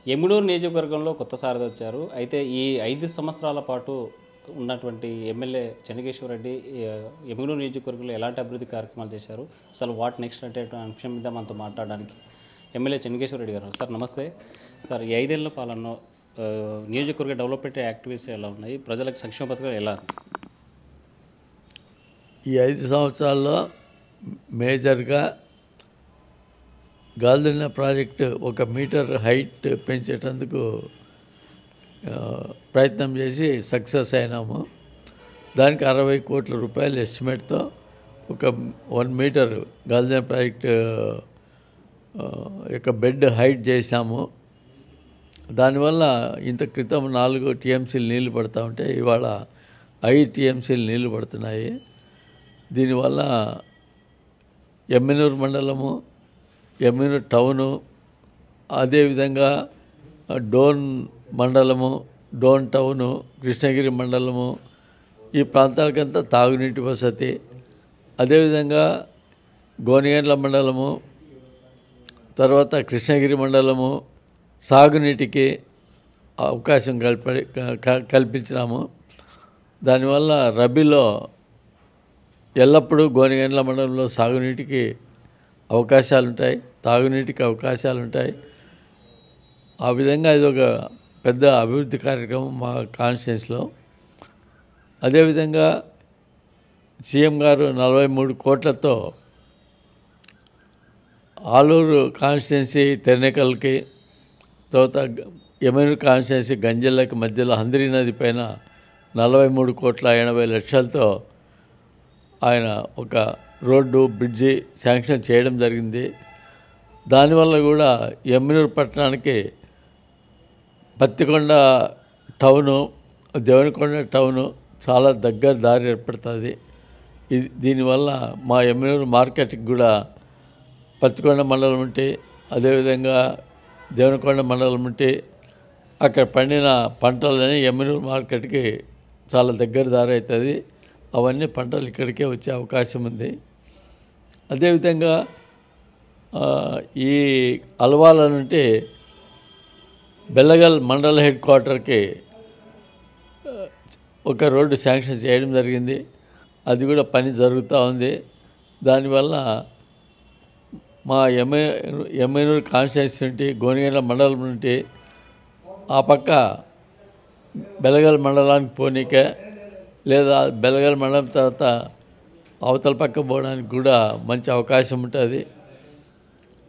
ఎమ్మిగనూరు నియోజకవర్గంలో కొత్త సారథి వచ్చారు. అయితే ఈ 5 సంవత్సరాల పాటు ఉన్నటువంటి ఎమ్మెల్యే చెన్నకేశవ రెడ్డి ఎమ్మిగనూరు నియోజకవర్గంలో ఎలాంటి అభివృద్ధి కార్యక్రమాలు చేశారు, అసలు వాట్ నెక్స్ట్ అంటే అంశం మీద మనతో మాట్లాడడానికి ఎమ్మెల్యే చెన్నకేశవ రెడ్డి గారు. సార్ నమస్తే. సార్ ఈ 5 ఏళ్ల పాలనలో నియోజకవర్గ డెవలప్మెంట్ యాక్టివిటీస్ ఎలా ఉన్నాయి, ప్రజలకు సంక్షేమ పథకాలు ఎలా? ఈ 5 సంవత్సరాల్లో మేజర్గా గాల్దిన్న ప్రాజెక్టు 1 మీటర్ హైట్ పెంచేటందుకు ప్రయత్నం చేసి సక్సెస్ అయినాము. దానికి 60 కోట్ల రూపాయల ఎస్టిమేట్తో 1 మీటర్ గాల్దిన్న ప్రాజెక్టు యొక్క బెడ్ హైట్ చేసినాము. దానివల్ల ఇంత క్రితం 4 టీఎంసీలు నీళ్లు పడుతూ ఉంటే ఇవాళ 5 టీఎంసీలు నీళ్లు పడుతున్నాయి. దీనివల్ల ఎమ్మిగనూరు మండలము, ఎమ్మిగనూరు టౌను, అదేవిధంగా డోన్ మండలము, డోన్ టౌను, కృష్ణగిరి మండలము, ఈ ప్రాంతాలకంతా తాగునీటి వసతి, అదేవిధంగా గోనిగండ్ల మండలము, తర్వాత కృష్ణగిరి మండలము సాగునీటికి అవకాశం కల్పించినాము. దానివల్ల రబీలో ఎల్లప్పుడూ గోనిగండ్ల మండలంలో సాగునీటికి అవకాశాలు ఉంటాయి, తాగునీటికి అవకాశాలు ఉంటాయి. ఆ విధంగా ఇది ఒక పెద్ద అభివృద్ధి కార్యక్రమం మా కాన్స్టిట్యున్సీలో. అదేవిధంగా సీఎం గారు 43 కోట్లతో ఆలూరు కాన్స్టిట్యున్సీ తెర్నేకల్కి, తర్వాత ఎమ్మిగనూరు కాన్స్టిట్యున్సీ గంజల్లకి మధ్యలో హంద్రీ నది పైన 43,80,00,000తో ఆయన ఒక రోడ్డు, బ్రిడ్జి శాంక్షన్ చేయడం జరిగింది. దానివల్ల కూడా ఎమ్మిగనూరు పట్టణానికి పత్తికొండ టౌను, దేవనకొండ టౌను చాలా దగ్గర దారి ఏర్పడుతుంది. దీనివల్ల మా ఎమ్మిగనూరు మార్కెట్కి కూడా పత్తికొండ మండలం ఉంటే, అదేవిధంగా దేవనకొండ మండలం ఉంటే అక్కడ పండిన పంటలని ఎమ్మిగనూరు మార్కెట్కి చాలా దగ్గర దారి అవుతుంది. అవన్నీ పంటలు ఇక్కడికే వచ్చే అవకాశం ఉంది. అదేవిధంగా ఈ అల్వాల నుండి బెల్లగల్ మండల హెడ్ క్వార్టర్కి ఒక రోడ్డు శాంక్షన్ చేయడం జరిగింది. అది కూడా పని జరుగుతూ ఉంది. దానివల్ల మా ఎమ్మిగనూరు కాన్స్టిట్యున్సీ నుండి గోనిగండ్ల మండలం నుండి ఆ పక్క బెల్లగల్ మండలానికి పోనీకే, లేదా బెల్లగల్ మండలం తర్వాత అవతల పక్క పోవడానికి కూడా మంచి అవకాశం ఉంటుంది.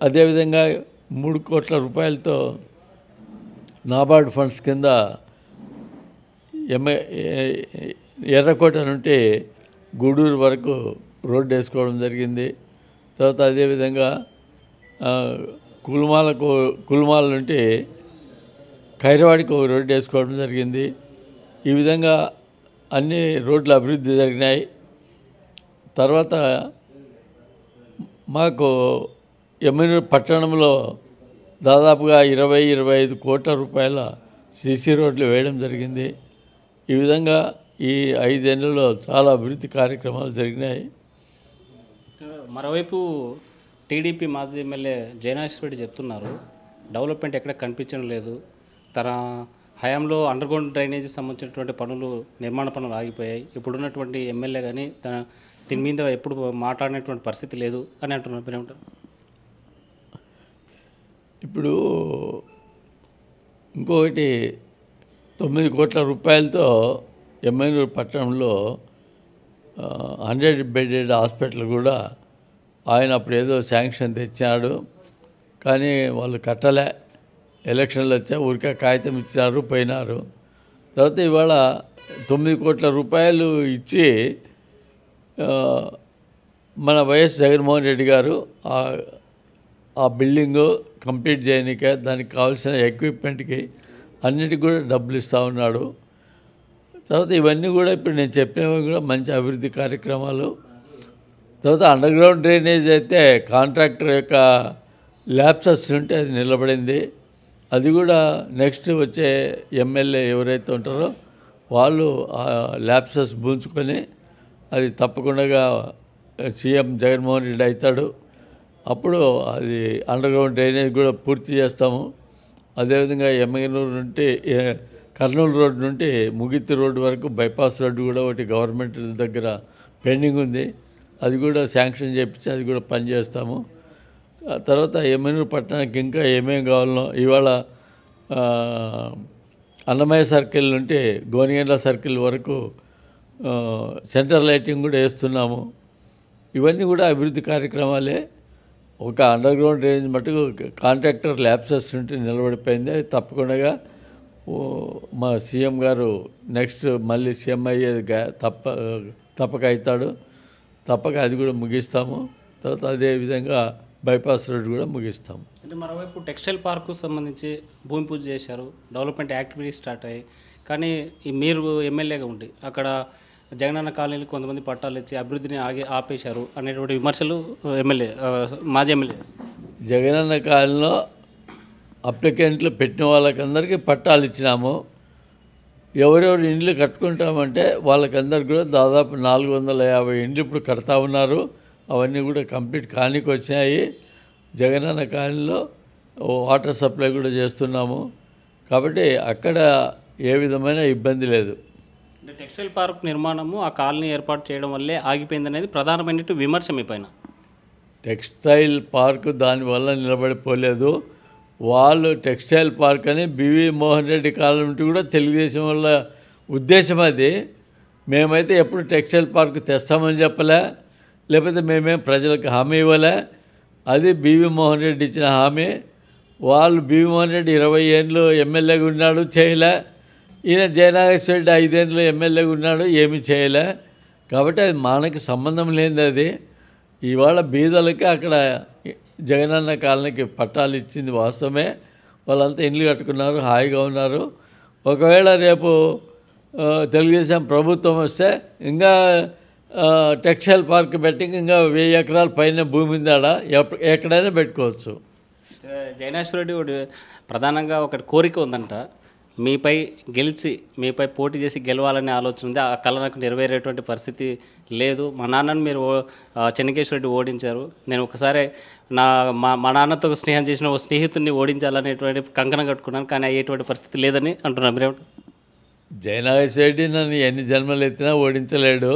అదేవిధంగా 3 కోట్ల రూపాయలతో నాబార్డ్ ఫండ్స్ కింద ఎర్రకోట నుండి గూడూరు వరకు రోడ్డు వేసుకోవడం జరిగింది. తర్వాత అదేవిధంగా కుల్మాల నుండి ఖైరవాడికి ఒక రోడ్డు వేసుకోవడం జరిగింది. ఈ విధంగా అన్ని రోడ్ల అభివృద్ధి జరిగినాయి. తర్వాత మాకు ఎమ్మిగనూరు పట్టణంలో దాదాపుగా 20-25 కోట్ల రూపాయల సీసీ రోడ్లు వేయడం జరిగింది. ఈ విధంగా ఈ 5 ఏళ్లలో చాలా అభివృద్ధి కార్యక్రమాలు జరిగినాయి. మరోవైపు టీడీపీ మాజీ ఎమ్మెల్యే జయనాథ్ రెడ్డి చెప్తున్నారు, డెవలప్మెంట్ ఎక్కడ కనిపించడం లేదు, తన హయాంలో అండర్గ్రౌండ్ డ్రైనేజీ సంబంధించినటువంటి నిర్మాణ పనులు ఆగిపోయాయి, ఇప్పుడున్నటువంటి ఎమ్మెల్యే కానీ దీని మీద ఎప్పుడు మాట్లాడినటువంటి పరిస్థితి లేదు అని అంటున్నారు. మీరు ఏమంటారు? ఇప్పుడు ఇంకొకటి 9 కోట్ల రూపాయలతో ఎమ్మిగనూరు పట్టణంలో 100 బెడెడ్ హాస్పిటల్ కూడా ఆయన అప్పుడు ఏదో శాంక్షన్ తెచ్చాడు, కానీ వాళ్ళు కట్టలే. ఎలక్షన్లు వచ్చా ఊరికే కాగితం ఇచ్చినారు, పోయినారు. తర్వాత ఇవాళ 9 కోట్ల రూపాయలు ఇచ్చి మన వైఎస్ జగన్మోహన్ రెడ్డి గారు ఆ బిల్డింగు కంప్లీట్ చేయడానికే, దానికి కావాల్సిన ఎక్విప్మెంట్కి అన్నిటికి కూడా డబ్బులు ఇస్తూ ఉన్నాడు. తర్వాత ఇవన్నీ కూడా ఇప్పుడు నేను చెప్పినవి కూడా మంచి అభివృద్ధి కార్యక్రమాలు. తర్వాత అండర్గ్రౌండ్ డ్రైనేజ్ అయితే కాంట్రాక్టర్ యొక్క ల్యాప్సెస్ ఉంటే అది నిలబడింది. అది కూడా నెక్స్ట్ వచ్చే ఎమ్మెల్యే ఎవరైతే ఉంటారో వాళ్ళు ఆ ల్యాప్సెస్ బూంచుకొని అది తప్పకుండా సీఎం జగన్మోహన్ రెడ్డి అవుతాడు. అప్పుడు అది అండర్గ్రౌండ్ డ్రైనేజ్ కూడా పూర్తి చేస్తాము. అదేవిధంగా ఎమ్మెగనూరు నుండి కర్నూలు రోడ్ నుండి ముగిత్తి రోడ్డు వరకు బైపాస్ రోడ్డు కూడా ఒకటి గవర్నమెంట్ దగ్గర పెండింగ్ ఉంది. అది కూడా శాంక్షన్ చేయించి అది కూడా పనిచేస్తాము. తర్వాత ఎమ్మెగనూరు పట్టణానికి ఇంకా ఏమేమి కావాలనో ఇవాళ అన్నమయ్య సర్కిల్ నుండి గోనిగండ్ల సర్కిల్ వరకు సెంటర్ లైటింగ్ కూడా వేస్తున్నాము. ఇవన్నీ కూడా అభివృద్ధి కార్యక్రమాలే. ఒక అండర్ గ్రౌండ్ డ్రైనేజ్ మటుకు కాంట్రాక్టర్ ల్యాబ్సెస్ నుండి నిలబడిపోయింది. అది తప్పకుండా మా సీఎం గారు నెక్స్ట్ మళ్ళీ సీఎం అయ్యేది తప్పక అవుతాడు. తప్పక అది కూడా ముగిస్తాము. తర్వాత అదేవిధంగా బైపాస్ రోడ్ కూడా ముగిస్తాము. అంటే మరోవైపు టెక్స్టైల్ పార్కు సంబంధించి భూమి పూజ చేశారు, డెవలప్మెంట్ యాక్టివిటీస్ స్టార్ట్ అయ్యాయి. కానీ మీరు ఎమ్మెల్యేగా ఉండి అక్కడ జగనన్న కాలనీలు కొంతమంది పట్టాలు ఇచ్చి అభివృద్ధిని ఆపేశారు అనేటువంటి విమర్శలు మాజీ ఎమ్మెల్యే జగనన్న కాలనీలో అప్లికెంట్లు పెట్టిన వాళ్ళకందరికీ పట్టాలు ఇచ్చినాము. ఎవరెవరు ఇండ్లు కట్టుకుంటామంటే వాళ్ళకందరికి కూడా దాదాపు 450 ఇండ్లు ఇప్పుడు కడతా ఉన్నారు. అవన్నీ కూడా కంప్లీట్ కానీకి వచ్చాయి. జగనన్న కాలనీలో వాటర్ సప్లై కూడా చేస్తున్నాము. కాబట్టి అక్కడ ఏ విధమైన ఇబ్బంది లేదు. అంటే టెక్స్టైల్ పార్క్ నిర్మాణము ఆ కాలనీ ఏర్పాటు చేయడం వల్లే ఆగిపోయింది అనేది ప్రధానమైన విమర్శ మీ పైన. టెక్స్టైల్ పార్క్ దానివల్ల నిలబడిపోలేదు. వాళ్ళు టెక్స్టైల్ పార్క్ అని బివి మోహన్ రెడ్డి కాలం నుండి కూడా తెలుగుదేశం వల్ల ఉద్దేశం అది. మేమైతే ఎప్పుడు టెక్స్టైల్ పార్క్ తెస్తామని చెప్పలే, లేకపోతే మేమేం ప్రజలకు హామీ ఇవ్వలే. అది బివి మోహన్ రెడ్డి ఇచ్చిన హామీ. వాళ్ళు బివి మోహన్ రెడ్డి 20 ఏళ్ళు ఎమ్మెల్యేగా ఉన్నాడు, చేయలే. ఈయన జయనాగేశ్వర రెడ్డి 5 ఏళ్ళు ఎమ్మెల్యేగా ఉన్నాడు, ఏమీ చేయలే. కాబట్టి అది మనకి సంబంధం లేనిది. అది ఇవాళ బీదలకి అక్కడ జగనన్న కాలనీకి పట్టాలు ఇచ్చింది వాస్తవమే. వాళ్ళంతా ఇండ్లు కట్టుకున్నారు, హాయిగా ఉన్నారు. ఒకవేళ రేపు తెలుగుదేశం ప్రభుత్వం వస్తే ఇంకా టెక్స్టైల్ పార్క్ పెట్టి ఇంకా 1000 ఎకరాల పైన భూమి ఉందాడ ఎక్కడైనా పెట్టుకోవచ్చు. జయనాగేశ్వర రెడ్డి ప్రధానంగా ఒక కోరిక ఉందంట, మీపై గెలిచి మీపై పోటీ చేసి గెలవాలనే ఆలోచన ఉంది. ఆ కళ నాకు నెరవేరేటువంటి పరిస్థితి లేదు. మా నాన్నను మీరు చెన్నకేశ్వర రెడ్డి ఓడించారు, నేను ఒకసారి మా నాన్నతో స్నేహం చేసిన ఒక స్నేహితుడిని ఓడించాలనేటువంటి కంకణం కట్టుకున్నాను, కానీ అయ్యేటువంటి పరిస్థితి లేదని అంటున్నారు. మీరేమిటి? జయనాగేశ్వర రెడ్డి నన్ను ఎన్ని జన్మలు ఎత్తినా ఓడించలేడు.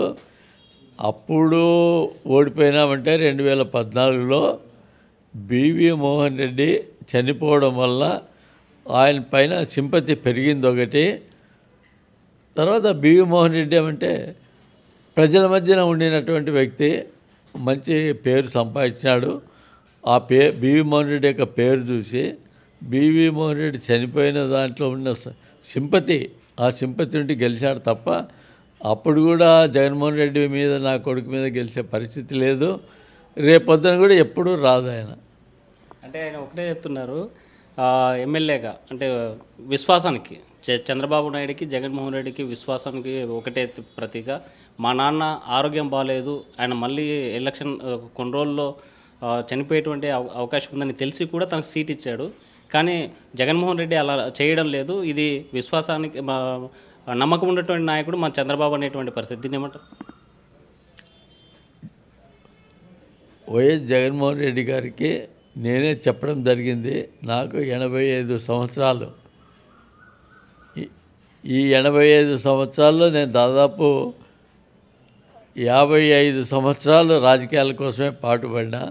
అప్పుడు ఓడిపోయినామంటే 2014లో బివి మోహన్ రెడ్డి చనిపోవడం వల్ల ఆయన పైన సింపతి పెరిగింది ఒకటి. తర్వాత బివి మోహన్ రెడ్డి అంటే ప్రజల మధ్యన ఉండినటువంటి వ్యక్తి, మంచి పేరు సంపాదించినాడు. ఆ బివి మోహన్ రెడ్డి యొక్క పేరు చూసి బివి మోహన్ రెడ్డి చనిపోయిన దాంట్లో ఉన్న సింపతి, ఆ సింపతి నుండి గెలిచాడు తప్ప అప్పుడు కూడా జగన్మోహన్ రెడ్డి మీద నా కొడుకు మీద గెలిచే పరిస్థితి లేదు. రేపొద్దున కూడా ఎప్పుడూ రాదు ఆయన. అంటే ఆయన ఒకటే చెప్తున్నారు, ఎమ్మెల్యేగా అంటే విశ్వాసానికి చంద్రబాబు నాయుడికి జగన్మోహన్ రెడ్డికి విశ్వాసానికి ఒకటే ప్రతీక. మా నాన్న ఆరోగ్యం బాగాలేదు, ఆయన మళ్ళీ ఎలక్షన్ కొన్ని రోజుల్లో చనిపోయేటువంటి అవకాశం ఉందని తెలిసి కూడా తనకు సీట్ ఇచ్చాడు. కానీ జగన్మోహన్ రెడ్డి అలా చేయడం లేదు. ఇది విశ్వాసానికి నమ్మకం ఉన్నటువంటి నాయకుడు మా చంద్రబాబు అనేటువంటి పరిస్థితి. దీన్ని ఏమంటారు? వైఎస్ జగన్మోహన్ రెడ్డి గారికి నేనే చెప్పడం జరిగింది, నాకు 85 సంవత్సరాలు. ఈ 85 సంవత్సరాల్లో నేను దాదాపు 55 సంవత్సరాలు రాజకీయాల కోసమే పాటుపడినా.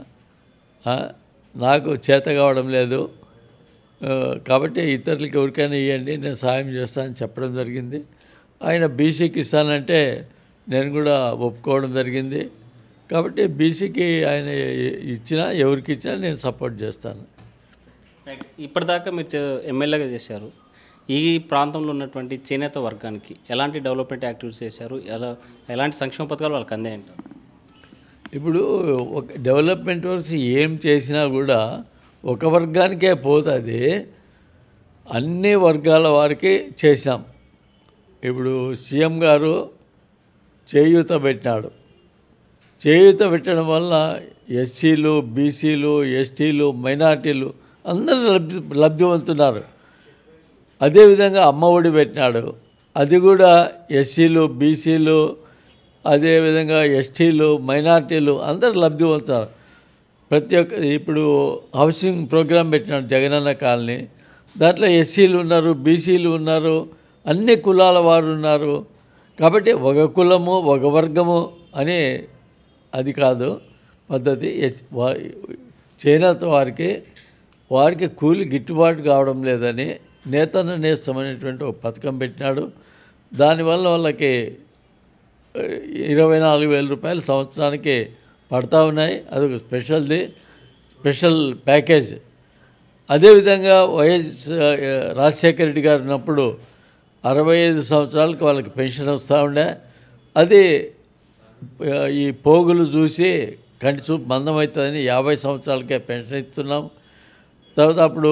నాకు చేత కావడం లేదు కాబట్టి ఇతరులకి ఎవరికైనా ఇవ్వండి, నేను సాయం చేస్తానని చెప్పడం జరిగింది. ఆయన బీసీకి ఇస్తానంటే నేను కూడా ఒప్పుకోవడం జరిగింది. కాబట్టి బీసీకి ఆయన ఇచ్చినా ఎవరికి ఇచ్చినా నేను సపోర్ట్ చేస్తాను. ఇప్పటిదాకా మీరు ఎమ్మెల్యేగా చేశారు, ఈ ప్రాంతంలో ఉన్నటువంటి చేనేత వర్గానికి ఎలాంటి డెవలప్మెంట్ యాక్టివిటీస్ చేశారు, ఎలాంటి సంక్షేమ పథకాలు వాళ్ళకి అందాయంటారు? ఇప్పుడు ఒక డెవలప్మెంట్ వర్క్స్ ఏం చేసినా కూడా ఒక వర్గానికే పోతుంది, అన్ని వర్గాల వారికి చేసినాం. ఇప్పుడు సీఎం గారు చేయూత పెట్టినాడు. చేయూత పెట్టడం వల్ల ఎస్సీలు, బీసీలు, ఎస్టీలు, మైనార్టీలు అందరూ లబ్ధివంతున్నారు. అదేవిధంగా అమ్మ ఒడి పెట్టినాడు, అది కూడా ఎస్సీలు, బీసీలు, అదేవిధంగా ఎస్టీలు, మైనార్టీలు అందరూ లబ్ధివంతున్నారు. ప్రతి ఒక్క ఇప్పుడు హౌసింగ్ ప్రోగ్రాం పెట్టినాడు జగనన్న కాలనీ, దాంట్లో ఎస్సీలు ఉన్నారు, బీసీలు ఉన్నారు, అన్ని కులాల వారు ఉన్నారు. కాబట్టి ఒక కులము ఒక వర్గము అని అది కాదు పద్ధతి. చేనేత వారికి కూలి గిట్టుబాటు కావడం లేదని నేతన్న నేస్తం అనేటువంటి ఒక పథకం పెట్టినాడు. దానివల్ల వాళ్ళకి 24,000 రూపాయలు సంవత్సరానికి పడతా ఉన్నాయి. అదొక స్పెషల్ ప్యాకేజ్. అదేవిధంగా రాజశేఖర రెడ్డి గారు ఉన్నప్పుడు 65 సంవత్సరాలకు వాళ్ళకి పెన్షన్ వస్తూ ఉండే. అది ఈ పోగులు చూసి కంటి చూపు మందమవుతుందని 50 సంవత్సరాలకే పెన్షన్ ఇస్తున్నాం. తర్వాత అప్పుడు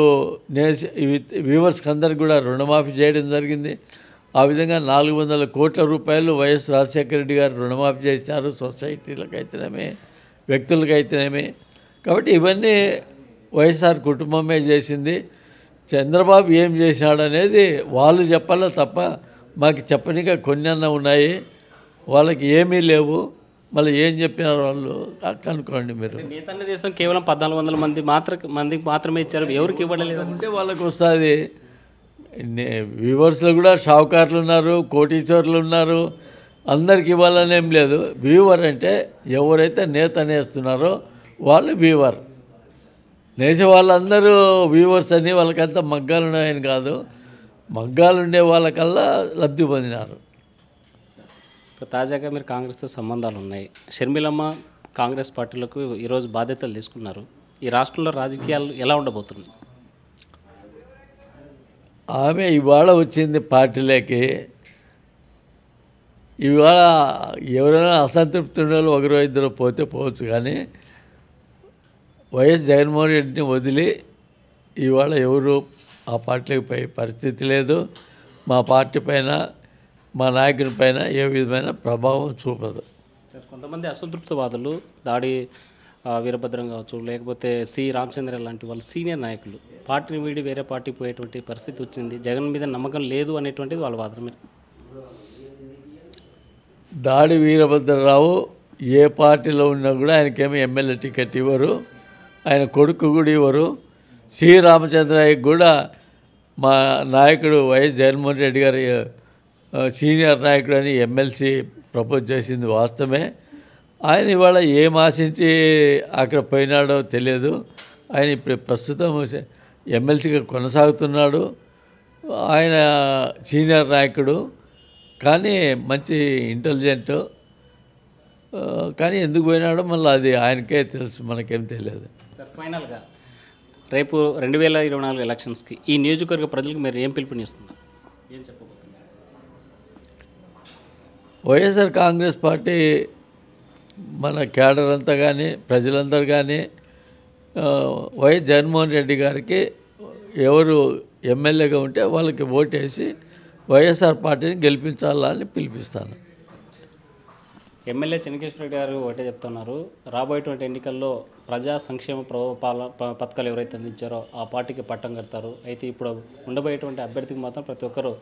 వీవర్స్కి అందరికి కూడా రుణమాఫీ చేయడం జరిగింది. ఆ విధంగా 400 కోట్ల రూపాయలు వైఎస్ రాజశేఖర రెడ్డి గారు రుణమాఫీ చేసినారు, సొసైటీలకు అయితేనేమి వ్యక్తులకు అయితేనేమి. కాబట్టి ఇవన్నీ వైఎస్ఆర్ కుటుంబమే చేసింది. చంద్రబాబు ఏం చేశాడు అనేది వాళ్ళు చెప్పాలో తప్ప మాకు చెప్పనిగా కొన్ని ఉన్నాయి, వాళ్ళకి ఏమీ లేవు. మళ్ళీ ఏం చెప్పినారు వాళ్ళు కనుక్కోండి మీరు. నేతన్న దేశం కేవలం 1400 మందికి మాత్రమే ఇచ్చారు, ఎవరికి ఇవ్వలేదు అంటే వాళ్ళకి వస్తుంది. వ్యూవర్స్లో కూడా షావుకారులు ఉన్నారు, కోటీశ్వర్లు ఉన్నారు, అందరికి ఇవ్వాలని ఏం లేదు. వ్యూవర్ అంటే ఎవరైతే నేత నేస్తున్నారో వాళ్ళు వ్యూవర్. నేసే వాళ్ళందరూ వ్యూవర్స్ అని వాళ్ళకంతా మగ్గాలు ఉన్నాయని కాదు, మగ్గాలు ఉండే వాళ్ళకల్లా లబ్ధి పొందినారు. తాజాగా మీరు కాంగ్రెస్తో సంబంధాలు ఉన్నాయి. షర్మిలమ్మ కాంగ్రెస్ పార్టీలకు ఈరోజు బాధ్యతలు తీసుకున్నారు. ఈ రాష్ట్రంలో రాజకీయాలు ఎలా ఉండబోతున్నాయి? ఆమె ఇవాళ వచ్చింది పార్టీలోకి. ఇవాళ ఎవరైనా అసంతృప్తి ఉండే వాళ్ళు ఒకరో ఇద్దరు పోతే పోవచ్చు, కానీ వైఎస్ జగన్మోహన్ రెడ్డిని వదిలి ఇవాళ ఎవరు ఆ పార్టీకి పోయే పరిస్థితి లేదు. మా పార్టీ పైన, మా నాయకుని పైన ఏ విధమైన ప్రభావం చూపదు. కొంతమంది అసంతృప్తివాదులు, దాడి వీరభద్రం కావచ్చు, లేకపోతే సి రామచంద్ర లాంటి వాళ్ళు సీనియర్ నాయకులు పార్టీని వీడి వేరే పార్టీకి పోయేటువంటి పరిస్థితి వచ్చింది, జగన్ మీద నమ్మకం లేదు అనేటువంటిది వాళ్ళ వాదన. దాడి వీరభద్రరావు ఏ పార్టీలో ఉన్నా కూడా ఆయనకేమీ ఎమ్మెల్యే టికెట్ ఇవ్వరు, ఆయన కొడుకు కూడా ఇవ్వరు. సి రామచంద్రయ్యకి కూడా మా నాయకుడు వైఎస్ జగన్మోహన్ రెడ్డి గారి సీనియర్ నాయకుడు అని ఎమ్మెల్సీ ప్రపోజ్ చేసింది వాస్తవమే. ఆయన ఇవాళ ఏం ఆశించి అక్కడ పోయినాడో తెలియదు. ఆయన ఇప్పుడు ప్రస్తుతం ఎమ్మెల్సీగా కొనసాగుతున్నాడు. ఆయన సీనియర్ నాయకుడు, కానీ మంచి ఇంటెలిజెంట్. కానీ ఎందుకు పోయినాడో మళ్ళీ అది ఆయనకే తెలుసు, మనకేం తెలియదు. సార్, ఫైనల్గా రేపు 2024 ఎలక్షన్స్కి ఈ నియోజకవర్గ ప్రజలకు మీరు ఏం పిలుపునిస్తున్నారు, ఏం చెప్పబోతున్నారు? వైఎస్ఆర్ కాంగ్రెస్ పార్టీ మన క్యాడర్ అంతా కానీ ప్రజలందరూ కానీ వైఎస్ జగన్మోహన్ రెడ్డి గారికి ఎవరు ఎమ్మెల్యేగా ఉంటే వాళ్ళకి ఓటేసి వైఎస్ఆర్ పార్టీని గెలిపించాలని పిలిపిస్తాను. ఎమ్మెల్యే చెన్నకేశ్వర రెడ్డి గారు ఒకటే చెప్తున్నారు, రాబోయేటువంటి ఎన్నికల్లో ప్రజా సంక్షేమ పథకాలు ఎవరైతే అందించారో ఆ పార్టీకి పట్టం కడతారు. అయితే ఇప్పుడు ఉండబోయేటువంటి అభ్యర్థికి మాత్రం ప్రతి ఒక్కరూ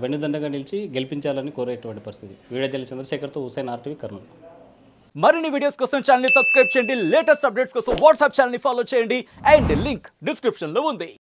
వెన్నుదండగా నిలిచి గెలిపించాలని కోరేటువంటి పరిస్థితి. వీడియో జర్నలిస్ట్ చంద్రశేఖర్తో హుసేన్, RTV, కర్నూలు. మరిన్ని వీడియోస్ కోసం ఛానల్ ని సబ్స్క్రైబ్ చేయండి, లేటెస్ట్ అప్డేట్స్ కోసం వాట్సాప్ ఛానల్ ని ఫాలో చేయండి, అండ్ లింక్ డిస్క్రిప్షన్ లో ఉంది.